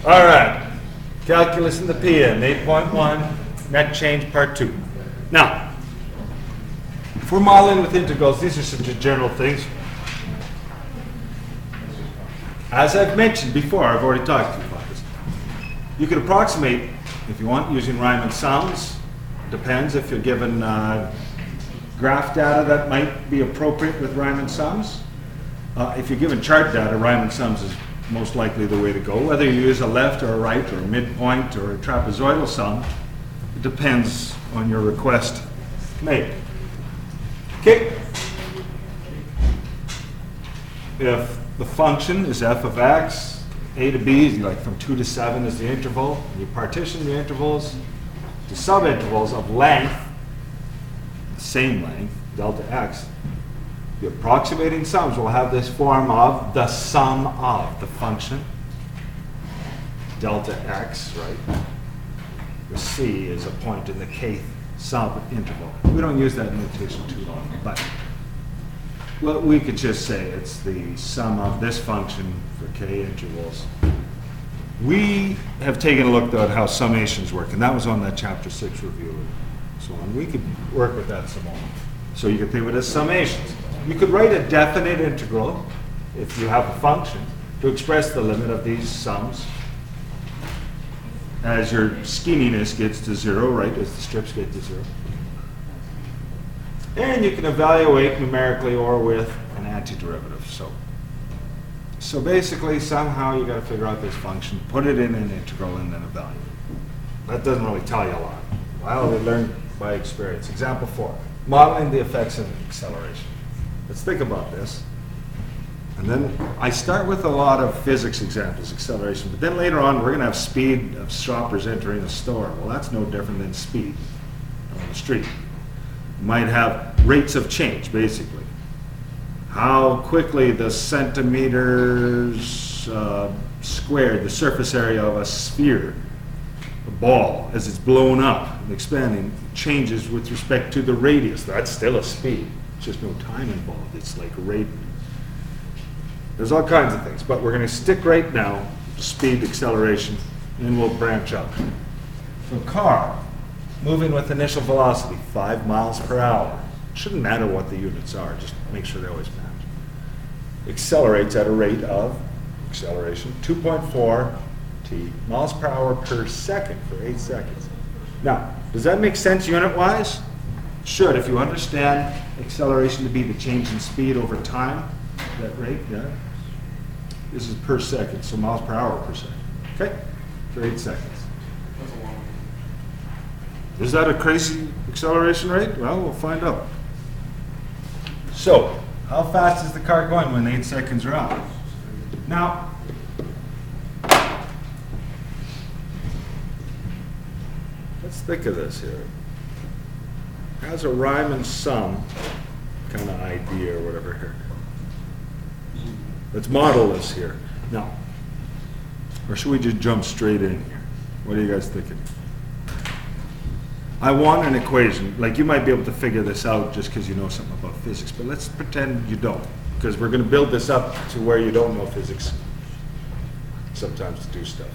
All right. Calculus in the PM, 8.1, net change part 2. Now, if we're modeling with integrals, these are some general things. As I've mentioned before, I've already talked to you about this. You can approximate, if you want, using Riemann sums. Depends if you're given graph data that might be appropriate with Riemann sums. If you're given chart data, Riemann sums is most likely the way to go. Whether you use a left or a right or a midpoint or a trapezoidal sum, it depends on your request made. Okay. If the function is f of x, a to b, like from 2 to 7 is the interval, and you partition the intervals to subintervals of length, the same length, delta x, the approximating sums will have this form of the sum of the function, delta x, right? The c is a point in the kth subinterval. We don't use that notation too long, but well, we could just say it's the sum of this function for k intervals. We have taken a look, though, at how summations work, and that was on that chapter 6 review and so on. We could work with that some more. So you could think of it as summations. You could write a definite integral, if you have a function, to express the limit of these sums as your skeniness gets to 0, right, as the strips get to 0. And you can evaluate numerically or with an antiderivative. So basically, somehow you got to figure out this function, put it in an integral, and then evaluate. That doesn't really tell you a lot. Well, we learn by experience. Example 4, modeling the effects of acceleration. Let's think about this. And then I start with a lot of physics examples, acceleration, but then later on we're going to have speed of shoppers entering a store. Well, that's no different than speed on the street. You might have rates of change, basically. How quickly the centimeters squared, the surface area of a sphere, a ball, as it's blown up and expanding, changes with respect to the radius. That's still a speed. There's just no time involved. It's like a rate. There's all kinds of things, but we're going to stick right now to speed, acceleration, and then we'll branch out. So car, moving with initial velocity, 5 miles per hour. Shouldn't matter what the units are, just make sure they always match. Accelerates at a rate of, acceleration, 2.4 t miles per hour per second for 8 seconds. Now, does that make sense unit-wise? Should, if you understand acceleration to be the change in speed over time, that rate, yeah? This is per second, so miles per hour per second. Okay? For 8 seconds. That's a long one. Is that a crazy acceleration rate? Well, we'll find out. So, how fast is the car going when 8 seconds are out? Now, let's think of this here. As a Riemann sum kind of idea or whatever here. Let's model this here. Now, or should we just jump straight in here? What are you guys thinking? I want an equation. Like, you might be able to figure this out just because you know something about physics, but let's pretend you don't, because we're going to build this up to where you don't know physics sometimes to do stuff.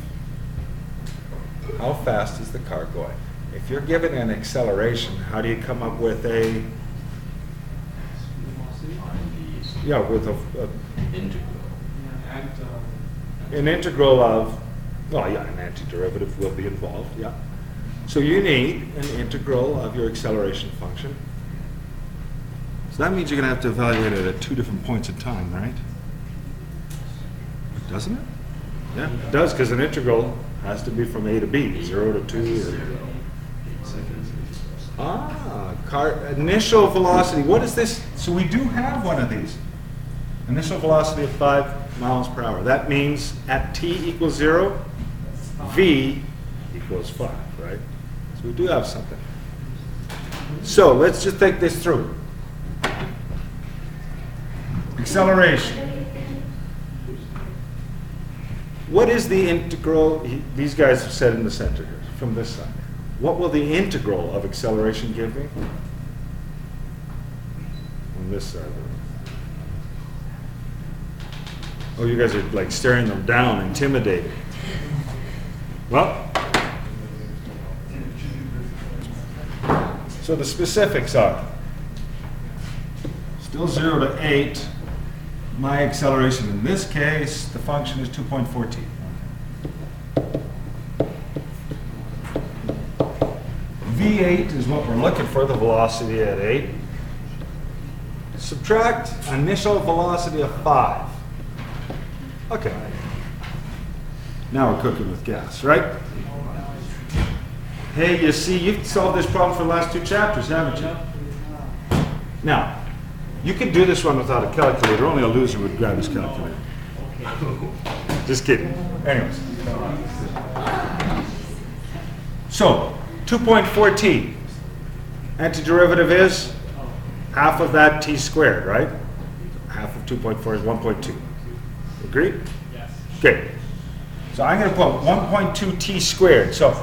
How fast is the car going? If you're given an acceleration, how do you come up with a, yeah, with an integral of, well, yeah, an antiderivative will be involved, yeah. So you need an integral of your acceleration function. So that means you're going to have to evaluate it at 2 different points in time, right? Doesn't it? Yeah, it does, because an integral has to be from a to b, 0 to 2. Initial velocity. What is this? So we do have one of these. Initial velocity of 5 miles per hour. That means at t equals 0, v equals 5, right? So we do have something. So let's just think this through. Acceleration. What is the integral? These guys are set in the center here, from this side. What will the integral of acceleration give me? On this side. Oh, you guys are like staring them down, intimidating. Well, so the specifics are still 0 to 8. My acceleration in this case, the function is 2.4t. V8 is what we're looking for, the velocity at 8. Subtract initial velocity of 5. Okay. Now we're cooking with gas, right? Hey, you see, you've solved this problem for the last 2 chapters, haven't you? Now, you can do this one without a calculator. Only a loser would grab his calculator. Just kidding. Anyways. So, 2.4t. Antiderivative is half of that t squared, right? Half of 2.4 is 1.2. Agreed? Yes. Okay. So I'm going to put 1.2t squared. So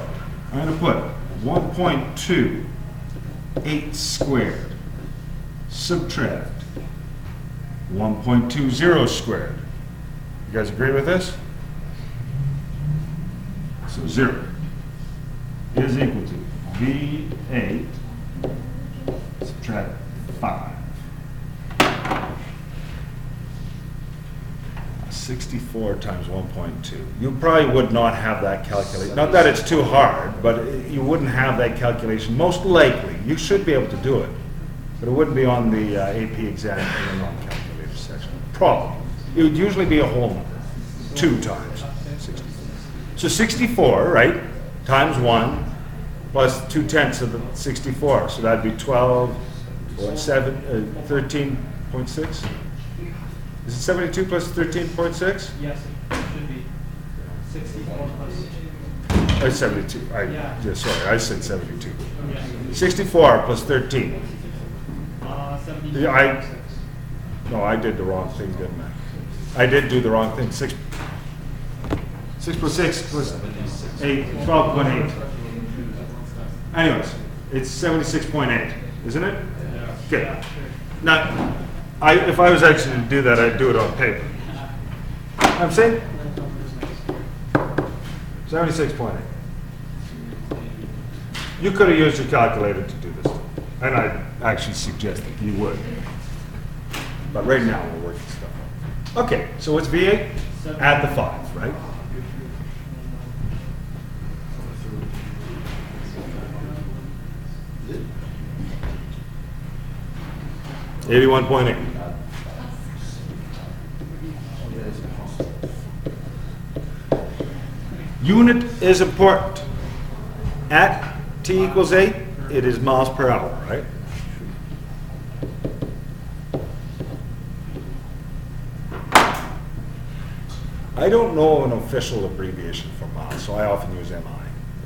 I'm going to put 1.2 8 squared. Subtract 1.20 squared. You guys agree with this? So 0 is equal to V8 subtract 5. 64 times 1.2. You probably would not have that calculation. Not that it's too hard, but you wouldn't have that calculation. Most likely, you should be able to do it, but it wouldn't be on the AP exam in the non-calculator section. Probably. It would usually be a whole number. 2 times 64. So 64, right, times 1 plus 2/10 of the 64. So that'd be 12, or 13.6? Is it 72 plus 13.6? Yes, it should be 64 plus. Oh, 72. Yeah. Sorry, I said 72. Yeah. 64 plus 13. 72. Yeah, no, I did the wrong thing, didn't I? I did do the wrong thing. 6 plus 6 plus 8, 12.8. Anyways, it's 76.8, isn't it? Okay. Now, if I was actually to do that, I'd do it on paper. I'm saying 76.8. You could have used your calculator to do this, and I actually suggest that you would. But right now, we're working stuff out. Okay, so what's V8? Add the 5, right? $81.8. Unit is important. At t equals 8, it is miles per hour, right? I don't know an official abbreviation for miles, so I often use MI or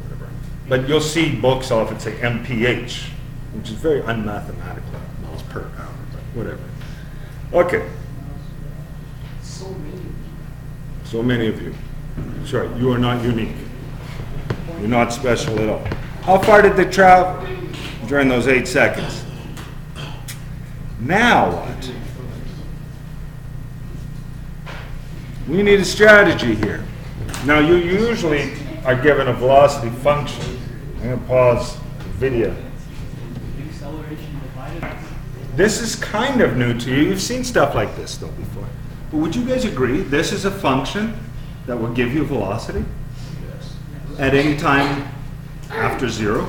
whatever. But you'll see books often say MPH, which is very unmathematical, miles per hour, but whatever. Okay. So many of you. Sure, you are not unique. You're not special at all. How far did they travel during those 8 seconds? Now what? We need a strategy here. Now you usually are given a velocity function. I'm going to pause the video. Acceleration divided. This is kind of new to you. You've seen stuff like this though before. But would you guys agree this is a function that will give you velocity? Yes. At any time after 0?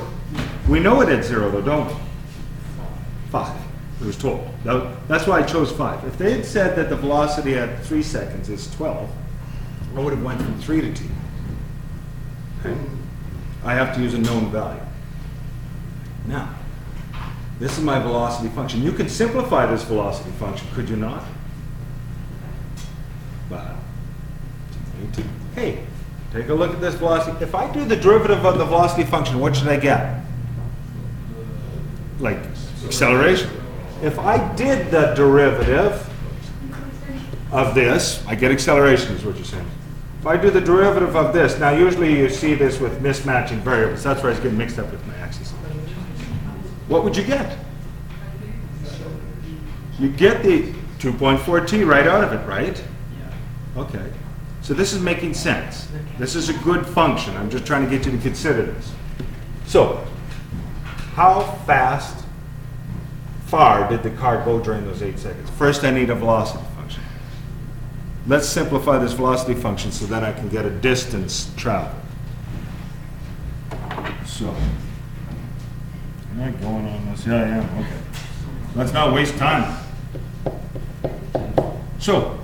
We know it at 0 though, don't we? 5. It was told. That's why I chose 5. If they had said that the velocity at 3 seconds is 12, I would have went from 3 to t. Okay. I have to use a known value. Now, this is my velocity function. You could simplify this velocity function, could you not? But, hey, take a look at this velocity. If I do the derivative of the velocity function, what should I get? Like acceleration. If I did the derivative of this, I get acceleration is what you're saying. If I do the derivative of this, now usually you see this with mismatching variables. That's where I was getting mixed up with my axis. What would you get? You get the 2.4t right out of it, right? Okay. So this is making sense. This is a good function. I'm just trying to get you to consider this. So, how far did the car go during those 8 seconds? First, I need a velocity function. Let's simplify this velocity function so that I can get a distance traveled. So, am I going on this? Yeah, I am. Okay. Let's not waste time. So,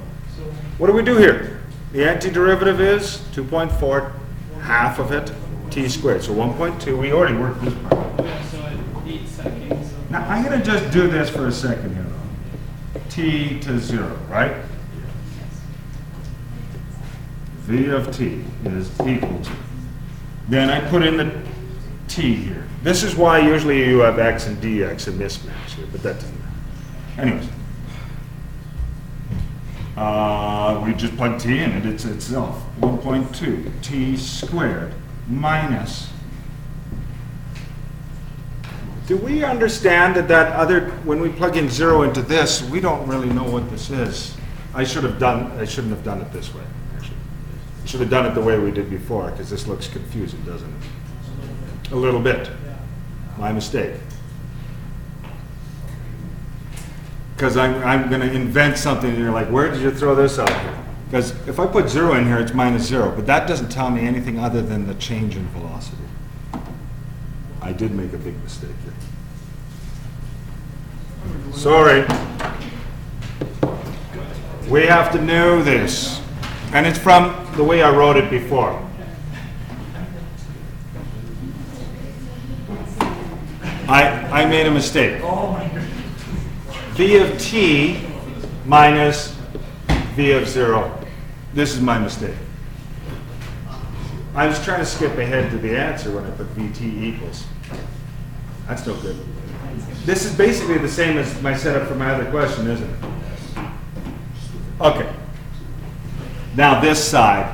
what do we do here? The antiderivative is 2.4, half of it, t squared. So 1.2, we already worked this part. Yeah, so at 8 seconds. Now, I'm going to just do this for a second here, though. T to 0, right? V of t is equal to. Then I put in the t here. This is why usually you have x and dx a mismatch here, but that doesn't matter. Anyways. We just plug t in it, it's itself. 1.2 t squared minus. Do we understand that other, when we plug in 0 into this, we don't really know what this is? I shouldn't have done it this way, actually. I should have done it the way we did before, because this looks confusing, doesn't it? A little bit. My mistake. Because I'm going to invent something, and you're like, where did you throw this out here? Because if I put 0 in here, it's minus 0, but that doesn't tell me anything other than the change in velocity. I did make a big mistake here. Sorry. We have to know this. And it's from the way I wrote it before. I made a mistake. V of t minus v of 0. This is my mistake. I was trying to skip ahead to the answer when I put vt equals. That's no good. This is basically the same as my setup for my other question, isn't it? Okay. Now this side,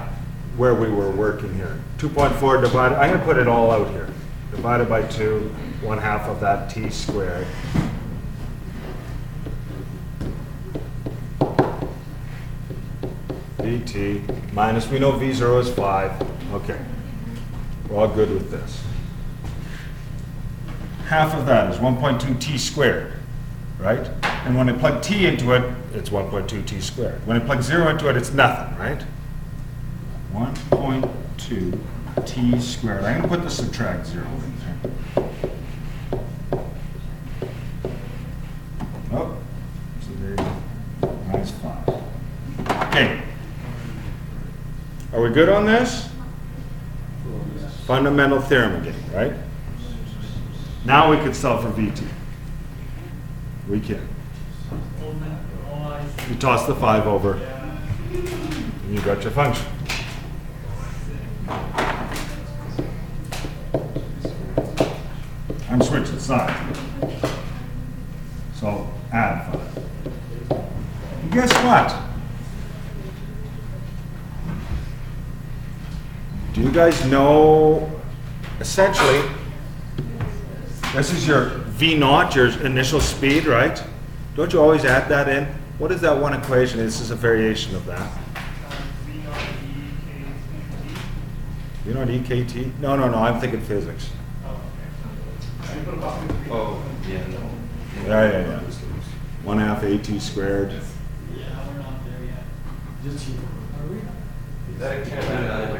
where we were working here. 2.4 divided, I'm going to put it all out here. Divided by 2, 1/2 of that t squared. Vt minus, we know v0 is 5. Okay. We're all good with this. Half of that is 1.2 t squared, right? And when I plug t into it, it's 1.2 t squared. When I plug 0 into it, it's nothing, right? 1.2 t squared. I'm going to put the subtract 0 in there. Oh, so there you go. Minus 5. Okay. Are we good on this? Fundamental theorem again, right? Now we could solve for Vt. We can. You toss the 5 over, and you got your function. I'm switching sides. So add 5. And guess what? Do you guys know, essentially, this is your V naught, your initial speed, right? Don't you always add that in? What is that one equation? This is a variation of that. V naught EKT? No, I'm thinking physics. Oh, yeah, no. Yeah. 1/2 AT squared. Yeah, we're not there yet.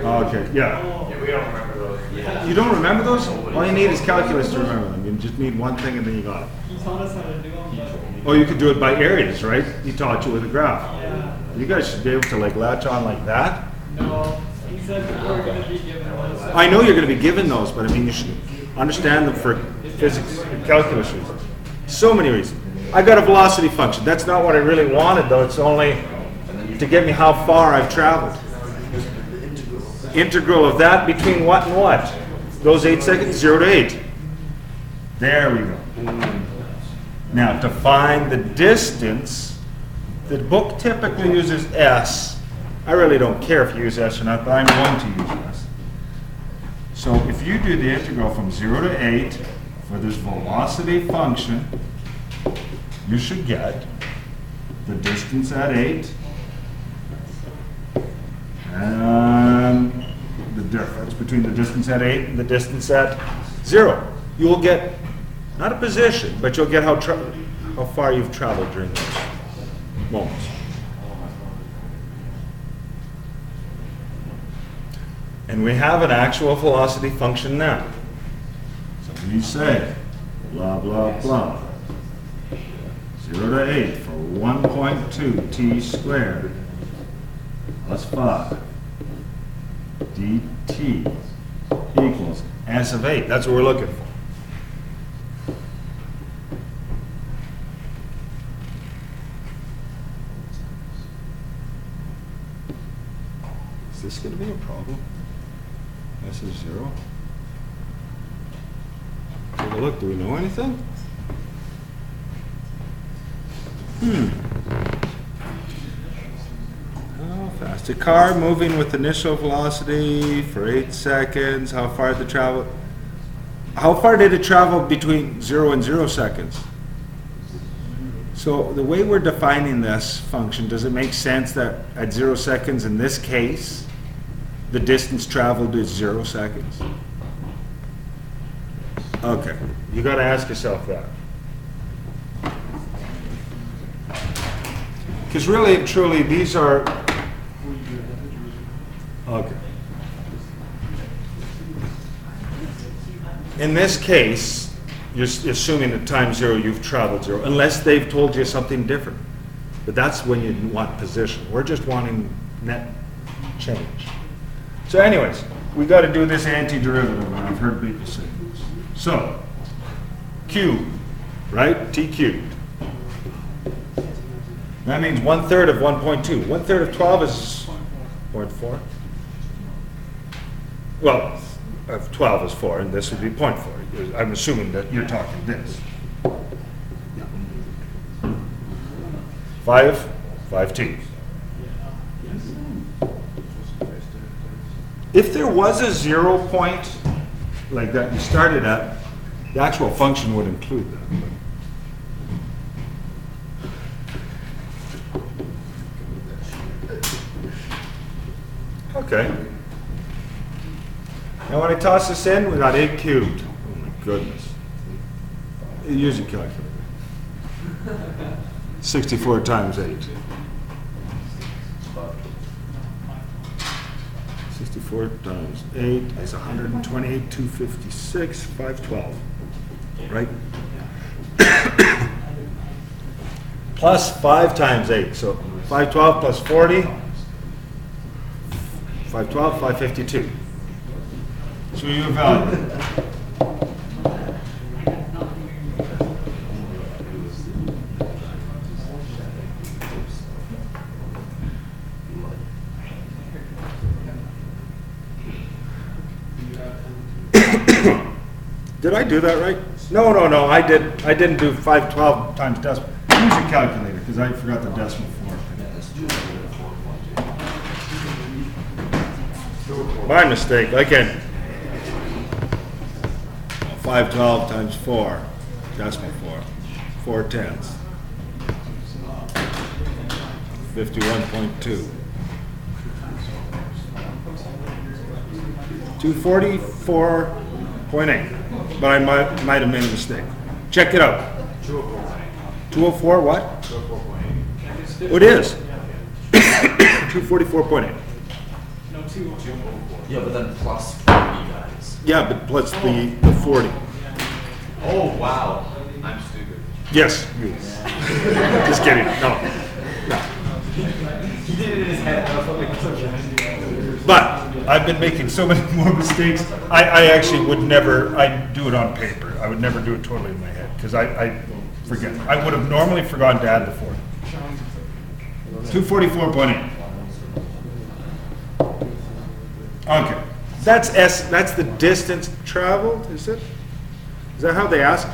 Oh, okay, yeah. Yeah, we don't remember those. Yeah. You don't remember those? All you need is calculus to remember them. You just need one thing and then you got it. He taught us how to do them, but Oh, you could do it by areas, right? He taught you with a graph. yeah, You guys should be able to like latch on like that. no. He said that we're going to be given one. I know you're going to be given those, but I mean, you should understand them for physics and calculus reasons. So many reasons. I got a velocity function. That's not what I really wanted, though. It's only to get me how far I've traveled. Integral of that between what and what? Those 8 seconds, 0 to 8. There we go. Now, to find the distance, the book typically uses S. I really don't care if you use S or not, but I'm going to use S. So if you do the integral from 0 to 8 for this velocity function, you should get the distance at 8 and the difference between the distance at 8 and the distance at 0. You will get, not a position, but you'll get how far you've traveled during those moments. And we have an actual velocity function now. So we say, blah, blah, blah. 0 to 8 for 1.2 t squared plus 5 dt equals s of 8. That's what we're looking for. Is this going to be a problem? S is 0. Take a look. Do we know anything? How fast? A car moving with initial velocity for 8 seconds. How far did it travel? How far did it travel between 0 and 0 seconds? So the way we're defining this function, does it make sense that at 0 seconds in this case, the distance traveled is 0 seconds? Okay, you got to ask yourself that. Because really and truly, these are, okay. In this case, you're assuming at time 0 you've traveled 0, unless they've told you something different. But that's when you want position. We're just wanting net change. So anyways, we got to do this antiderivative, and I've heard people say this. So, cubed, right? T cubed. That means 1/3 of 1.2. 1/3 of 12 is 0.4. Well, of 12 is 4, and this would be 0.4. I'm assuming that you're talking this. 5t. If there was a 0 point like that you started at, the actual function would include that. Okay. Now when I toss this in, we got 8 cubed. Oh my goodness. Use your calculator. 64 times 8. 64 times 8 is 128, 256, 512. Right? Plus 5 times 8. So 512 plus 40. 512, 552. So you evaluate. Did I do that right? No, I didn't do 512 times decimal. Use your calculator because I forgot the decimal for it. My mistake. Again. 512 times 4, decimal 4 tenths. 51.2. 244.8. But I might have made a mistake. Check it out. 204 what? 204.8. Oh, it is. 244.8. No, 2. Yeah, but then plus 40 guys. Yeah, but plus the 40. Oh, wow. I'm stupid. Yes. Just kidding. No. He did it in his head. I was like, it's okay. But I've been making so many more mistakes. I actually would never, I do it on paper. I would never do it totally in my head because I forget. I would have normally forgotten to add the 40. 244.8. Okay. That's the distance traveled, is it? Is that how they ask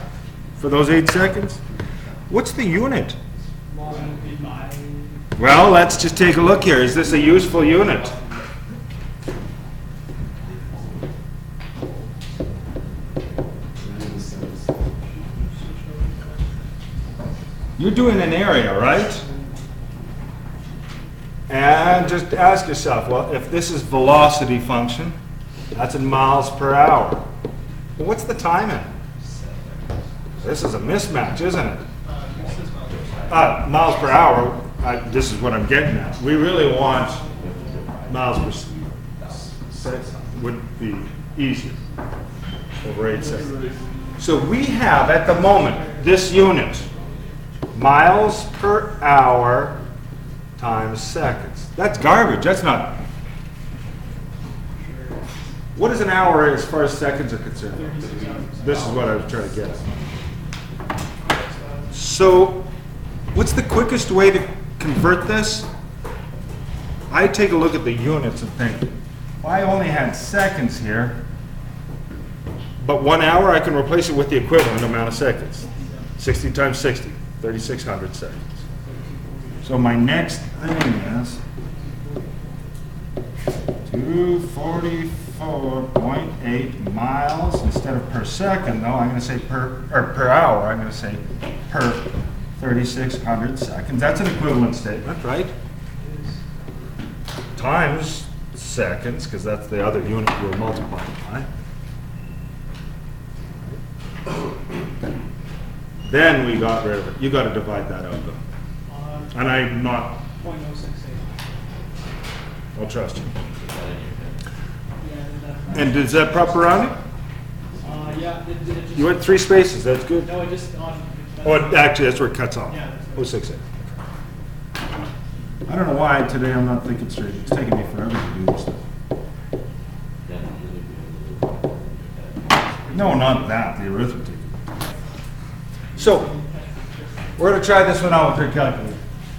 for those 8 seconds? What's the unit? Well, let's just take a look here. Is this a useful unit? You're doing an area, right? And just ask yourself, well, if this is velocity function, that's in miles per hour. Well, what's the time in? This is a mismatch, isn't it? Miles per hour, this is what I'm getting at. We really want miles per second, would be easier over 8 seconds. So we have at the moment this unit, miles per hour times seconds. That's garbage. That's not. What is an hour as far as seconds are concerned? This is what I was trying to get at. So, what's the quickest way to convert this? I take a look at the units and think, well, I only had seconds here, but 1 hour I can replace it with the equivalent amount of seconds. 60 times 60, 3,600 seconds. So my next thing is 244.8 miles instead of per second, though. I'm going to say per hour. I'm going to say per 3,600 seconds. That's an equivalent statement, right? Times seconds, because that's the other unit we're multiplying by. Then we got rid of it. You got to divide that out, though. And I'm not. 0.068. I'll trust you. Yeah, And is that proper rounding? yeah, it just. You went 3 spaces. That's good. No, it just on. Oh, actually, that's where it cuts off. Yeah, that's right. 068. I don't know why today I'm not thinking straight. It's taking me forever to do this stuff. No, not that. The arithmetic. So, we're going to try this one out with your calculator.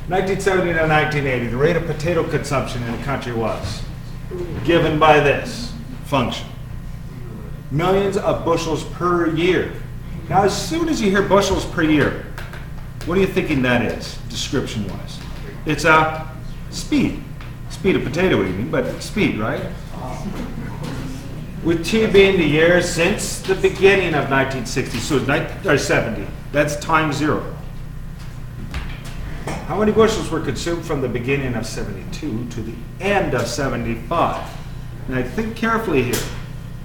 1970 to 1980, the rate of potato consumption in the country was given by this function. Millions of bushels per year. Now, as soon as you hear bushels per year, what are you thinking that is, description-wise? It's a speed. Speed of potato eating, but speed, right? With T being the year since the beginning of 1960, so it's 70. That's time 0. How many bushels were consumed from the beginning of 72 to the end of 75? Now think carefully here.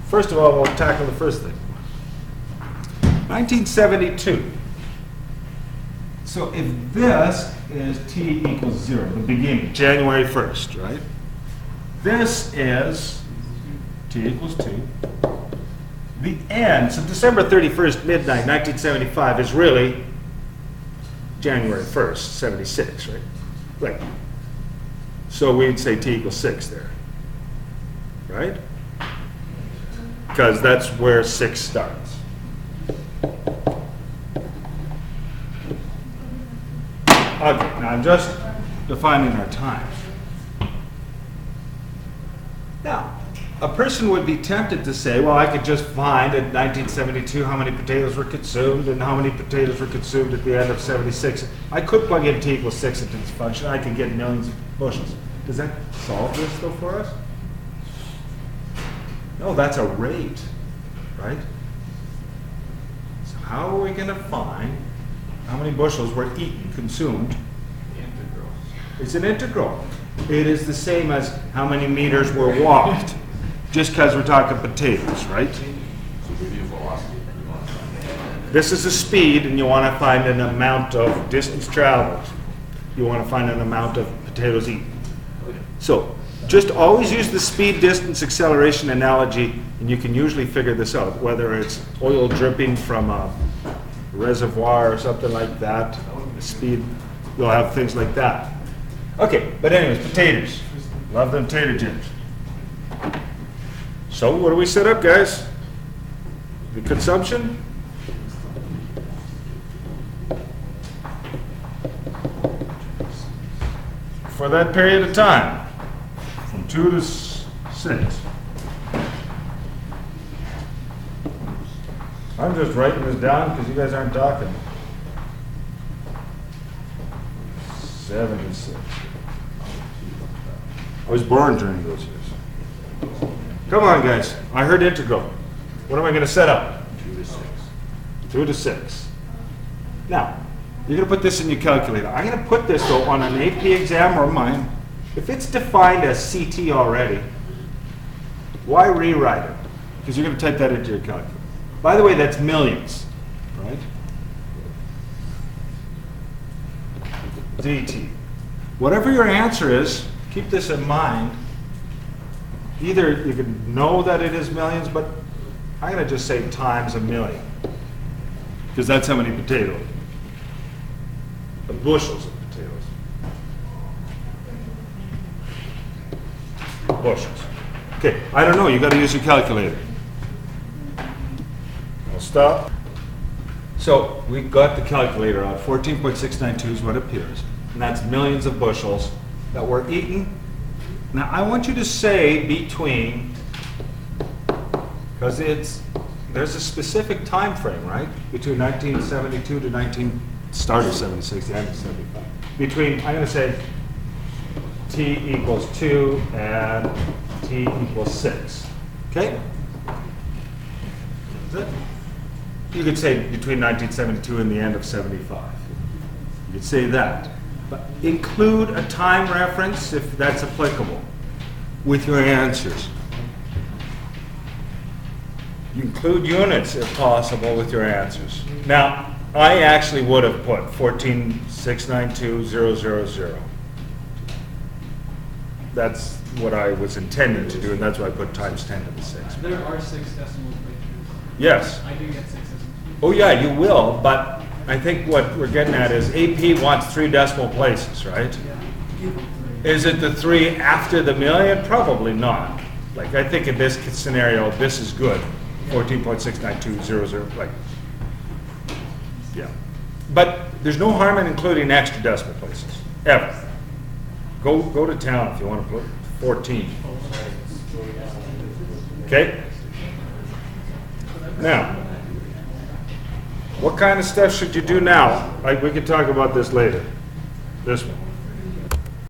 First of all, we'll tackle the first thing. 1972. So if this is T equals 0, the beginning, January 1st, right? This is T equals 2. The end, so December 31st, midnight, 1975 is really January 1st, 76, right? Right. So we'd say T equals 6 there, right? Because that's where 6 starts. Okay, now I'm just defining our time. Now, a person would be tempted to say, well, I could just find in 1972 how many potatoes were consumed and how many potatoes were consumed at the end of 76. I could plug in T equals 6 into this function. I could get millions of bushels. Does that solve this, though, for us? No, that's a rate, right? So how are we going to find how many bushels were eaten, consumed? Integral. It's an integral. It is the same as how many meters were walked. Just because we're talking potatoes, right? So we do velocity, then you want to find This is a speed, and you want to find an amount of distance traveled. You want to find an amount of potatoes eaten. So just always use the speed, distance, acceleration analogy, and you can usually figure this out, whether it's oil dripping from a reservoir or something like that. The speed, you'll have things like that. Okay, but anyways, potatoes. Love them tater chips. So what do we set up, guys? The consumption? For that period of time, from 2 to 6. I'm just writing this down because you guys aren't talking. 76. I was born during those years. Come on, guys. I heard integral. What am I going to set up? 2 to 6. 2 to 6. Now, you're going to put this in your calculator. I'm going to put this, though, on an AP exam or mine. If it's defined as CT already, why rewrite it? Because you're going to type that into your calculator. By the way, that's millions, right? DT. Whatever your answer is, keep this in mind. Either you can know that it is millions, but I'm going to just say times a million. Because that's how many potatoes. The bushels of potatoes. Bushels. Okay, I don't know, you got to use your calculator. I'll stop. So we got the calculator out. 14.692 is what appears. And that's millions of bushels that were eaten. Now I want you to say between, because there's a specific time frame, right? Between 1972 to start of 76, the end of 75. Between, I'm going to say t equals 2 and t equals 6. Okay? That's it. You could say between 1972 and the end of 75. You could say that. But include a time reference, if that's applicable, with your answers. You include units, if possible, with your answers. Now, I actually would have put 14,692,000. That's what I was intending to do, and that's why I put times 10 to the 6. There are 6 decimal places. Yes. I do get 6 decimal. Oh, yeah, you will, but I think what we're getting at is AP wants 3 decimal places, right? Is it the 3 after the million? Probably not. Like, I think in this scenario, this is good. 14.69200, like, yeah. But there's no harm in including extra decimal places, ever. Go to town if you want to put 14. Okay? Now, what kind of stuff should you do now? Like, we could talk about this later. This one.